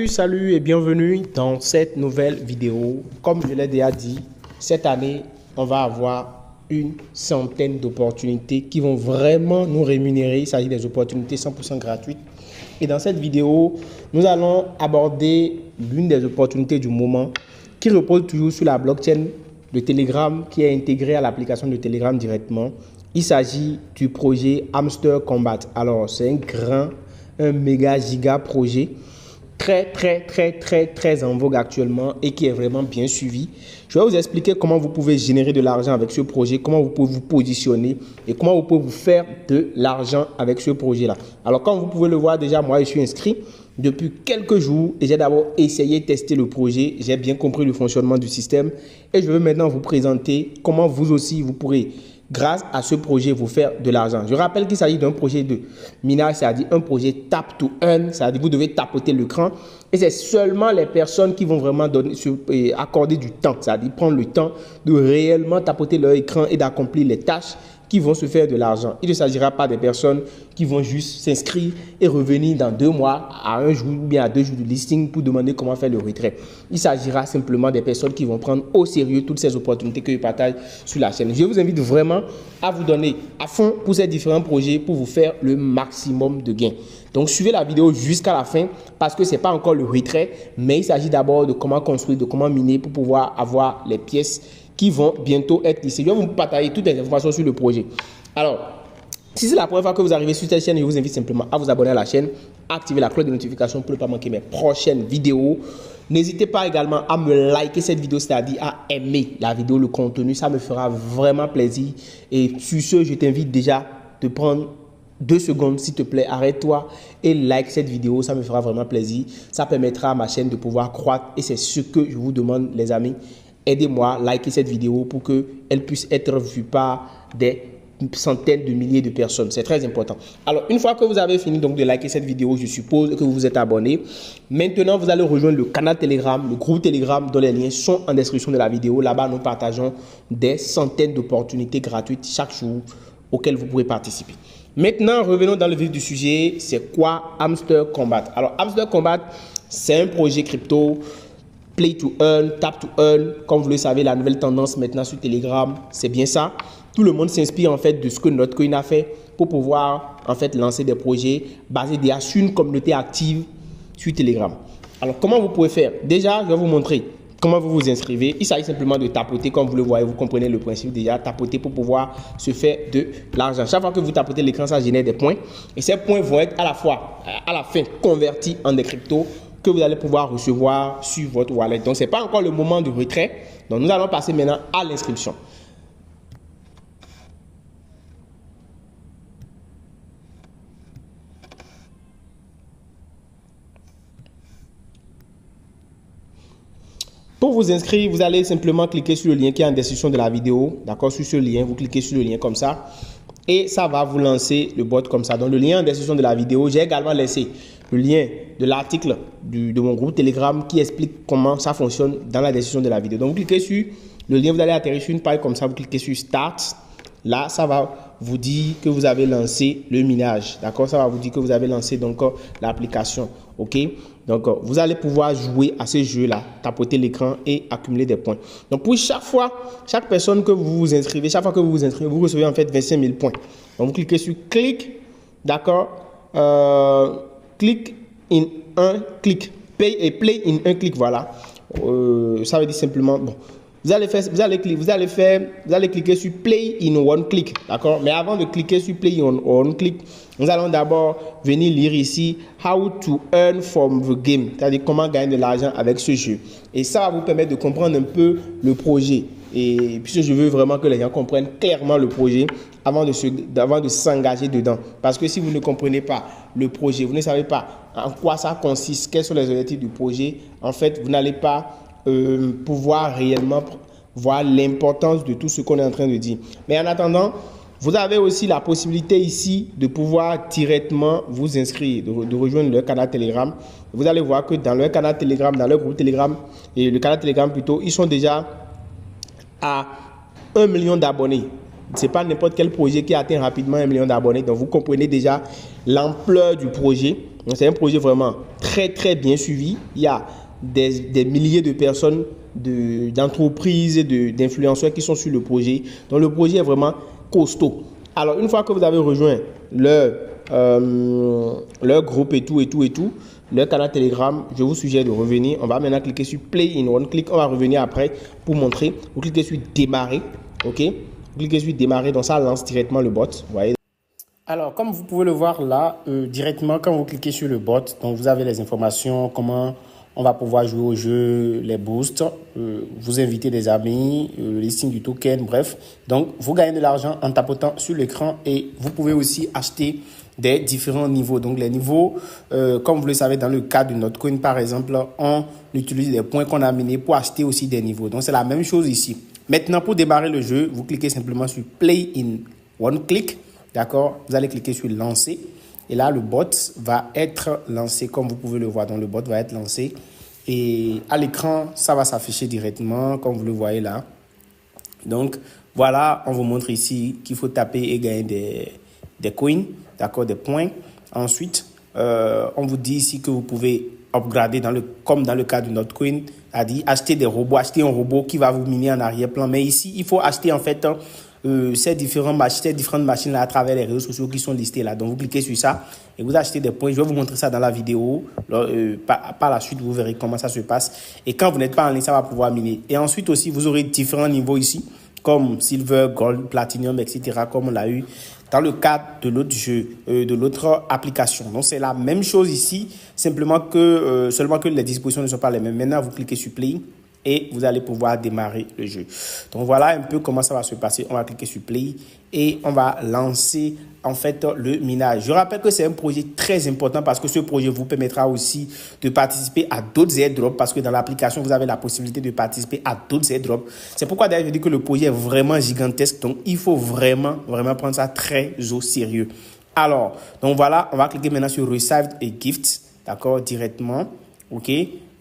Salut et bienvenue dans cette nouvelle vidéo. Comme je l'ai déjà dit, cette année, on va avoir une centaine d'opportunités qui vont vraiment nous rémunérer. Il s'agit des opportunités 100% gratuites. Et dans cette vidéo, nous allons aborder l'une des opportunités du moment qui repose toujours sur la blockchain de Telegram qui est intégrée à l'application de Telegram directement. Il s'agit du projet Hamster Combat. Alors, c'est un méga giga projet très en vogue actuellement et qui est vraiment bien suivi. Je vais vous expliquer comment vous pouvez générer de l'argent avec ce projet, comment vous pouvez vous positionner et comment vous pouvez vous faire de l'argent avec ce projet-là. Alors, comme vous pouvez le voir déjà, moi, je suis inscrit depuis quelques jours et j'ai d'abord essayé de tester le projet. J'ai bien compris le fonctionnement du système et je vais maintenant vous présenter comment vous aussi, vous pourrez grâce à ce projet, vous faire de l'argent. Je rappelle qu'il s'agit d'un projet de minage, c'est-à-dire un projet tap to earn, c'est-à-dire vous devez tapoter l'écran et c'est seulement les personnes qui vont vraiment accorder du temps, c'est-à-dire prendre le temps de réellement tapoter leur écran et d'accomplir les tâches qui vont se faire de l'argent. Il ne s'agira pas des personnes qui vont juste s'inscrire et revenir dans 2 mois, à 1 jour ou bien à 2 jours de listing pour demander comment faire le retrait. Il s'agira simplement des personnes qui vont prendre au sérieux toutes ces opportunités que je partage sur la chaîne. Je vous invite vraiment à vous donner à fond pour ces différents projets pour vous faire le maximum de gains. Donc, suivez la vidéo jusqu'à la fin parce que ce n'est pas encore le retrait, mais il s'agit d'abord de comment construire, de comment miner pour pouvoir avoir les pièces qui vont bientôt être listées. Je vais vous partager toutes les informations sur le projet. Alors, si c'est la première fois que vous arrivez sur cette chaîne, je vous invite simplement à vous abonner à la chaîne, activer la cloche de notification pour ne pas manquer mes prochaines vidéos. N'hésitez pas également à me liker cette vidéo, c'est-à-dire à aimer la vidéo, le contenu. Ça me fera vraiment plaisir. Et sur ce, je t'invite déjà de prendre 2 secondes, s'il te plaît, arrête-toi et like cette vidéo, ça me fera vraiment plaisir. Ça permettra à ma chaîne de pouvoir croître et c'est ce que je vous demande, les amis. Aidez-moi, likez cette vidéo pour qu'elle puisse être vue par des centaines de milliers de personnes. C'est très important. Alors, une fois que vous avez fini donc de liker cette vidéo, je suppose que vous vous êtes abonné. Maintenant, vous allez rejoindre le canal Telegram, le groupe Telegram dont les liens sont en description de la vidéo. Là-bas, nous partageons des centaines d'opportunités gratuites chaque jour auxquelles vous pourrez participer. Maintenant, revenons dans le vif du sujet. C'est quoi Hamster Combat? Alors, Hamster Combat, c'est un projet crypto Play to earn, tap to earn, comme vous le savez, la nouvelle tendance maintenant sur Telegram, c'est bien ça. Tout le monde s'inspire en fait de ce que Notcoin a fait pour pouvoir en fait lancer des projets basés déjà sur une communauté active sur Telegram. Alors, comment vous pouvez faire? Déjà, je vais vous montrer comment vous vous inscrivez. Il s'agit simplement de tapoter, comme vous le voyez, vous comprenez le principe déjà, tapoter pour pouvoir se faire de l'argent. Chaque fois que vous tapotez l'écran, ça génère des points et ces points vont être à la fin convertis en des cryptos que vous allez pouvoir recevoir sur votre wallet. Donc, ce n'est pas encore le moment de retrait. Donc, nous allons passer maintenant à l'inscription. Pour vous inscrire, vous allez simplement cliquer sur le lien qui est en description de la vidéo. D'accord, sur ce lien, vous cliquez sur le lien comme ça. Et ça va vous lancer le bot comme ça. Donc, le lien en description de la vidéo, j'ai également laissé le lien de l'article de mon groupe Telegram qui explique comment ça fonctionne dans la description de la vidéo. Donc, vous cliquez sur le lien, vous allez atterrir sur une page comme ça, vous cliquez sur Start. Là, ça va vous dire que vous avez lancé le minage. D'accord, ça va vous dire que vous avez lancé donc l'application. OK, donc vous allez pouvoir jouer à ce jeu-là, tapoter l'écran et accumuler des points. Donc, pour chaque personne que vous vous inscrivez, chaque fois que vous vous inscrivez, vous recevez en fait 25 000 points. Donc, vous cliquez sur clic, d'accord, click in un clic, play in un clic, voilà. Ça veut dire simplement, bon, vous allez cliquer sur play in one click, d'accord. Mais avant de cliquer sur play in one click, nous allons d'abord venir lire ici how to earn from the game, c'est-à-dire comment gagner de l'argent avec ce jeu. Et ça va vous permettre de comprendre un peu le projet. Et puisque je veux vraiment que les gens comprennent clairement le projet avant de s'engager dedans. Parce que si vous ne comprenez pas le projet, vous ne savez pas en quoi ça consiste, quels sont les objectifs du projet, en fait, vous n'allez pas pouvoir réellement voir l'importance de tout ce qu'on est en train de dire. Mais en attendant, vous avez aussi la possibilité ici de pouvoir directement vous inscrire, de rejoindre leur canal Telegram. Vous allez voir que dans leur canal Telegram, dans leur groupe Telegram, et le canal Telegram plutôt, ils sont déjà à 1 million d'abonnés. c'est pas n'importe quel projet qui atteint rapidement 1 million d'abonnés. Donc, vous comprenez déjà l'ampleur du projet. Donc, c'est un projet vraiment très, très bien suivi. Il y a des milliers de personnes, d'entreprises et d'influenceurs qui sont sur le projet. Donc, le projet est vraiment costaud. Alors, une fois que vous avez rejoint leur groupe et tout, leur canal Telegram, je vous suggère de revenir. On va maintenant cliquer sur Play in One Click. On va revenir après pour montrer. Vous cliquez sur Démarrer. OK? Vous cliquez sur Démarrer. Donc, ça lance directement le bot. Vous voyez? Alors, comme vous pouvez le voir là, directement, quand vous cliquez sur le bot, donc vous avez les informations, comment on va pouvoir jouer au jeu, les boosts, vous inviter des amis, le listing du token, bref. Donc, vous gagnez de l'argent en tapotant sur l'écran et vous pouvez aussi acheter des différents niveaux. Donc, les niveaux, comme vous le savez, dans le cas de Notcoin, par exemple, on utilise les points qu'on a minés pour acheter aussi des niveaux. Donc, c'est la même chose ici. Maintenant, pour démarrer le jeu, vous cliquez simplement sur Play in One Click. D'accord? Vous allez cliquer sur Lancer. Et là, le bot va être lancé, comme vous pouvez le voir. Donc, le bot va être lancé. Et à l'écran, ça va s'afficher directement, comme vous le voyez là. Donc, voilà, on vous montre ici qu'il faut taper et gagner des coins, d'accord, des points. Ensuite, on vous dit ici que vous pouvez upgrader, comme dans le cas de Notcoin, c'est-à-dire acheter des robots, acheter un robot qui va vous miner en arrière-plan. Mais ici, il faut acheter en fait ces différentes machines là à travers les réseaux sociaux qui sont listées là. Donc, vous cliquez sur ça et vous achetez des points. Je vais vous montrer ça dans la vidéo. Par la suite, vous verrez comment ça se passe. Et quand vous n'êtes pas en ligne, ça va pouvoir miner. Et ensuite aussi, vous aurez différents niveaux ici, comme Silver, Gold, Platinum, etc., comme on l'a eu dans le cadre de l'autre jeu, de l'autre application. Donc, c'est la même chose ici, seulement que les dispositions ne sont pas les mêmes. Maintenant, vous cliquez sur Play et vous allez pouvoir démarrer le jeu. Donc, voilà un peu comment ça va se passer. On va cliquer sur Play et on va lancer en fait le minage. Je rappelle que c'est un projet très important parce que ce projet vous permettra aussi de participer à d'autres airdrops parce que dans l'application, vous avez la possibilité de participer à d'autres airdrops. C'est pourquoi d'ailleurs, je dis que le projet est vraiment gigantesque. Donc, il faut vraiment prendre ça très au sérieux. Alors, donc voilà, on va cliquer maintenant sur Received et Gift, d'accord, directement. OK?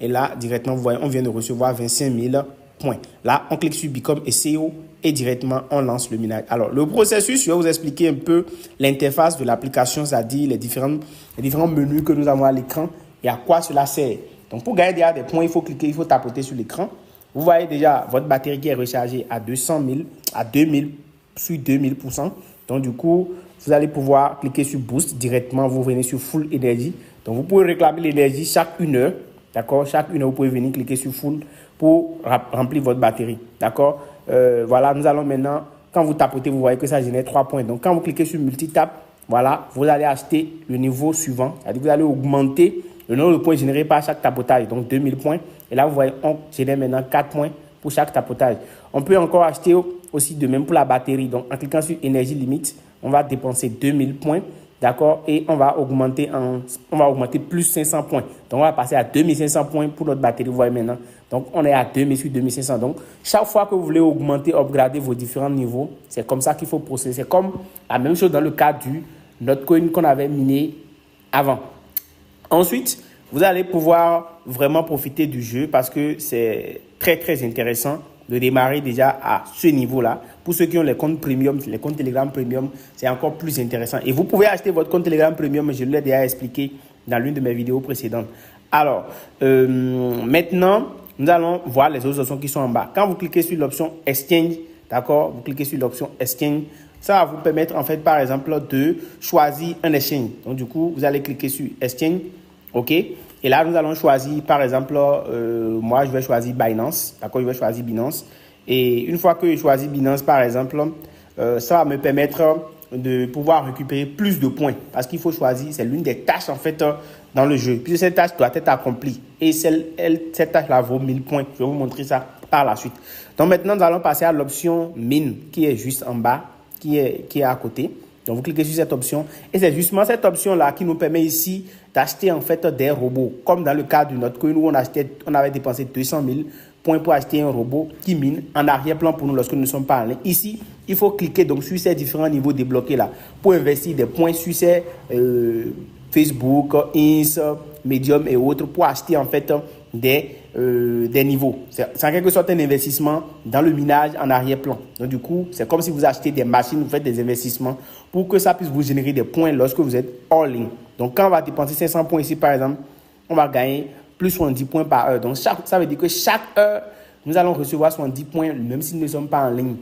Et là, directement, vous voyez, on vient de recevoir 25 000 points. Là, on clique sur Become SEO et directement, on lance le minage. Alors, le processus, je vais vous expliquer un peu l'interface de l'application, c'est-à-dire les différents menus que nous avons à l'écran et à quoi cela sert. Donc, pour gagner déjà des points, il faut cliquer, il faut tapoter sur l'écran. Vous voyez déjà votre batterie qui est rechargée à 200 000, à 2000, sur 2000%. Donc, du coup, vous allez pouvoir cliquer sur Boost directement. Vous venez sur Full Energy. Donc, vous pouvez réclamer l'énergie chaque 1 heure. D'accord? Chaque 1 heure, vous pouvez venir cliquer sur Full pour remplir votre batterie. D'accord? Voilà, nous allons maintenant, quand vous tapotez, vous voyez que ça génère 3 points. Donc, quand vous cliquez sur Multitap, voilà, vous allez acheter le niveau suivant. C'est-à-dire que vous allez augmenter le nombre de points générés par chaque tapotage. Donc, 2000 points. Et là, vous voyez, on génère maintenant 4 points pour chaque tapotage. On peut encore acheter aussi de même pour la batterie. Donc, en cliquant sur Énergie Limite, on va dépenser 2000 points. D'accord? Et on va augmenter plus 500 points. Donc, on va passer à 2500 points pour notre batterie. Vous voyez maintenant. Donc, on est à 2000 sur 2500. Donc, chaque fois que vous voulez augmenter, upgrader vos différents niveaux, c'est comme ça qu'il faut procéder. C'est comme la même chose dans le cas du Notcoin qu'on avait miné avant. Ensuite, vous allez pouvoir vraiment profiter du jeu parce que c'est très, très intéressant de démarrer déjà à ce niveau-là. Pour ceux qui ont les comptes premium, les comptes Telegram premium, c'est encore plus intéressant. Et vous pouvez acheter votre compte Telegram premium, je l'ai déjà expliqué dans l'une de mes vidéos précédentes. Alors, maintenant, nous allons voir les autres options qui sont en bas. Quand vous cliquez sur l'option Exchange, d'accord, vous cliquez sur l'option Exchange, ça va vous permettre en fait, par exemple, de choisir un exchange. Donc, du coup, vous allez cliquer sur Exchange, OK? Et là, nous allons choisir, par exemple, moi, je vais choisir Binance. D'accord, je vais choisir Binance. Et une fois que je choisis Binance, par exemple, ça va me permettre de pouvoir récupérer plus de points. Parce qu'il faut choisir, c'est l'une des tâches, en fait, dans le jeu. Puis cette tâche doit être accomplie. Et cette tâche-là vaut 1000 points. Je vais vous montrer ça par la suite. Donc, maintenant, nous allons passer à l'option Mine, qui est juste en bas, qui est à côté. Donc, vous cliquez sur cette option et c'est justement cette option-là qui nous permet ici d'acheter en fait des robots. Comme dans le cas du Notcoin où on avait dépensé 200 000 points pour acheter un robot qui mine en arrière-plan pour nous lorsque nous ne sommes pas en ligne. Ici, il faut cliquer donc sur ces différents niveaux débloqués là pour investir des points sur ces Facebook, Insta, Medium et autres pour acheter en fait des niveaux. C'est en quelque sorte un investissement dans le minage en arrière-plan. Donc du coup, c'est comme si vous achetez des machines, vous faites des investissements pour que ça puisse vous générer des points lorsque vous êtes all in. Donc quand on va dépenser 500 points ici par exemple, on va gagner plus 70 points par heure. Donc ça veut dire que chaque heure, nous allons recevoir 70 points même si nous ne sommes pas en ligne.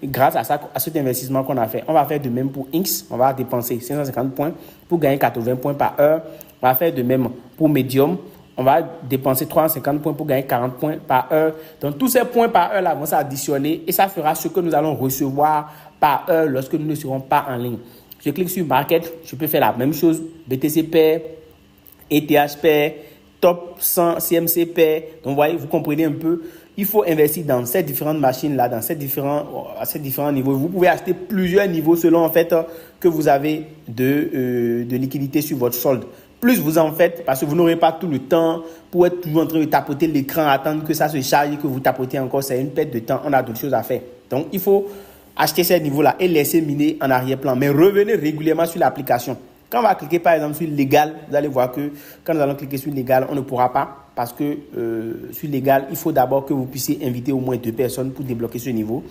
Grâce à cet investissement qu'on a fait. On va faire de même pour X. On va dépenser 550 points pour gagner 80 points par heure. On va faire de même pour Medium. On va dépenser 350 points pour gagner 40 points par heure. Donc, tous ces points par heure là vont s'additionner et ça fera ce que nous allons recevoir par heure lorsque nous ne serons pas en ligne. Je clique sur Market. Je peux faire la même chose. BTC Pair, ETH Pair, Top 100, CMC Pair. Donc, vous comprenez un peu. Il faut investir dans ces différentes machines-là, à ces différents niveaux. Vous pouvez acheter plusieurs niveaux selon en fait que vous avez de liquidité sur votre solde. Plus vous en faites, parce que vous n'aurez pas tout le temps pour être toujours en train de tapoter l'écran, attendre que ça se charge et que vous tapotez encore. C'est une perte de temps. On a d'autres choses à faire. Donc, il faut acheter ces niveaux-là et laisser miner en arrière-plan. Mais revenez régulièrement sur l'application. Quand on va cliquer par exemple sur légal, vous allez voir que quand nous allons cliquer sur légal, on ne pourra pas parce que sur légal, il faut d'abord que vous puissiez inviter au moins 2 personnes pour débloquer ce niveau.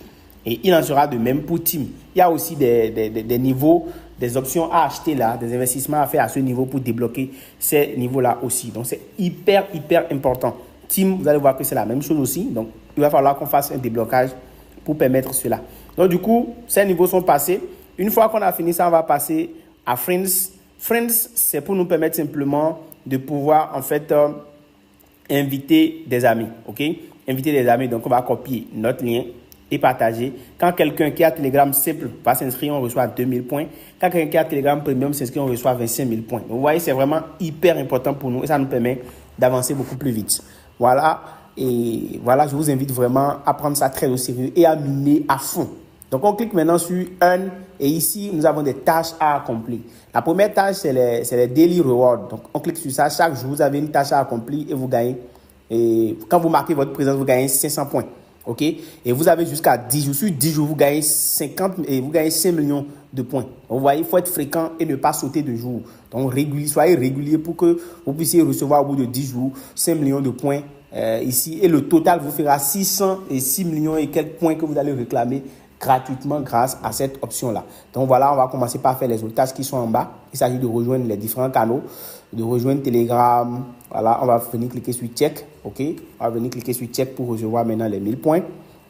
Et il en sera de même pour Team. Il y a aussi des niveaux, des options à acheter là, des investissements à faire à ce niveau pour débloquer ces niveaux-là aussi. Donc, c'est hyper important. Team, vous allez voir que c'est la même chose aussi. Donc, il va falloir qu'on fasse un déblocage pour permettre cela. Donc, du coup, ces niveaux sont passés. Une fois qu'on a fini ça, on va passer à Friends. Friends, c'est pour nous permettre simplement de pouvoir en fait inviter des amis. OK? Inviter des amis. Donc, on va copier notre lien et partager. Quand quelqu'un qui a Telegram simple va s'inscrire, on reçoit 2000 points. Quand quelqu'un qui a Telegram Premium s'inscrit, on reçoit 25 000 points. Donc, vous voyez, c'est vraiment hyper important pour nous et ça nous permet d'avancer beaucoup plus vite. Voilà. Et voilà, je vous invite vraiment à prendre ça très au sérieux et à miner à fond. Donc, on clique maintenant sur Earn et ici, nous avons des tâches à accomplir. La première tâche, c'est les Daily Rewards. Donc, on clique sur ça. Chaque jour, vous avez une tâche à accomplir et vous gagnez. Et quand vous marquez votre présence, vous gagnez 500 points. OK? Et vous avez jusqu'à 10 jours. Sur 10 jours, vous gagnez 50 et vous gagnez 5 millions de points. Donc, vous voyez, il faut être fréquent et ne pas sauter de jour. Donc, soyez régulier pour que vous puissiez recevoir au bout de 10 jours 5 millions de points ici. Et le total vous fera 606 millions et quelques points que vous allez réclamer gratuitement grâce à cette option-là. Donc voilà, on va commencer par faire les autres tâches qui sont en bas. Il s'agit de rejoindre les différents canaux, de rejoindre Telegram. Voilà, on va venir cliquer sur Check. OK? On va venir cliquer sur Check pour recevoir maintenant les 1000 points.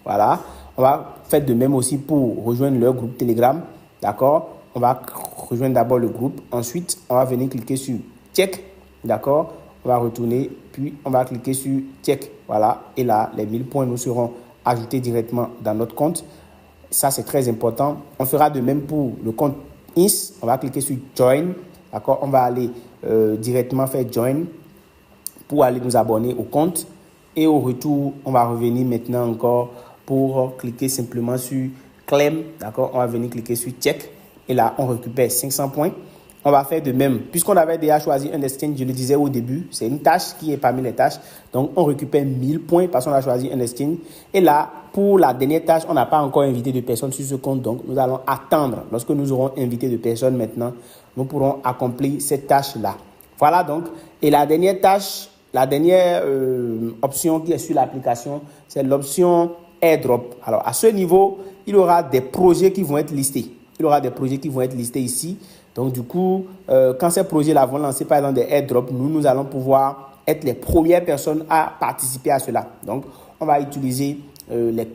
Voilà. On va faire de même aussi pour rejoindre leur groupe Telegram. D'accord? On va rejoindre d'abord le groupe. Ensuite, on va venir cliquer sur Check. D'accord? On va retourner, puis on va cliquer sur Check. Voilà. Et là, les 1000 points nous seront ajoutés directement dans notre compte. Ça, c'est très important. On fera de même pour le compte INS. On va cliquer sur Join. D'accord? On va aller directement faire Join pour aller nous abonner au compte. Et au retour, on va revenir maintenant encore pour cliquer simplement sur Claim. D'accord? On va venir cliquer sur Check. Et là, on récupère 500 points. On va faire de même. Puisqu'on avait déjà choisi un exchange, je le disais au début, c'est une tâche qui est parmi les tâches. Donc, on récupère 1000 points parce qu'on a choisi un exchange. Et là, pour la dernière tâche, on n'a pas encore invité de personnes sur ce compte. Donc, nous allons attendre. Lorsque nous aurons invité de personnes maintenant, nous pourrons accomplir cette tâche-là. Voilà donc. Et la dernière tâche, la dernière option qui est sur l'application, c'est l'option Airdrop. Alors, à ce niveau, il y aura des projets qui vont être listés. Il y aura des projets qui vont être listés ici. Donc, du coup, quand ces projets-là vont lancer, par exemple, des airdrops, nous allons pouvoir être les premières personnes à participer à cela. Donc, on va utiliser les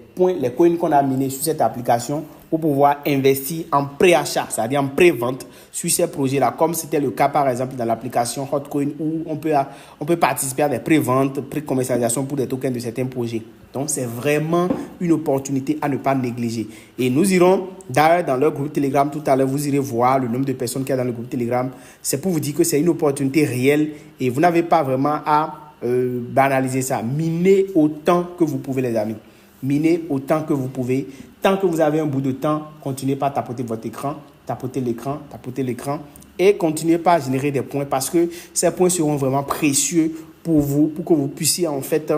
coins qu'on a minés sur cette application pour pouvoir investir en pré-achat, c'est-à-dire en pré-vente sur ces projets-là, comme c'était le cas, par exemple, dans l'application Hotcoin où on peut participer à des pré-ventes, pré-commercialisation pour des tokens de certains projets. Donc, c'est vraiment une opportunité à ne pas négliger. Et nous irons, d'ailleurs, dans leur groupe Telegram tout à l'heure, vous irez voir le nombre de personnes qu'il y a dans le groupe Telegram. C'est pour vous dire que c'est une opportunité réelle et vous n'avez pas vraiment à banaliser ça. Minez autant que vous pouvez, les amis. Minez autant que vous pouvez. Tant que vous avez un bout de temps, continuez pas à tapoter votre écran, tapoter l'écran et continuez pas à générer des points parce que ces points seront vraiment précieux pour vous, pour que vous puissiez en fait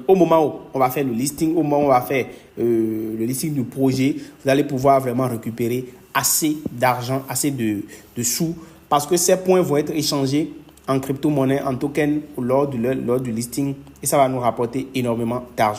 au moment où on va faire le listing, au moment où on va faire le listing du projet, vous allez pouvoir vraiment récupérer assez d'argent, assez de sous, parce que ces points vont être échangés en crypto-monnaie, en token lors du listing, et ça va nous rapporter énormément d'argent.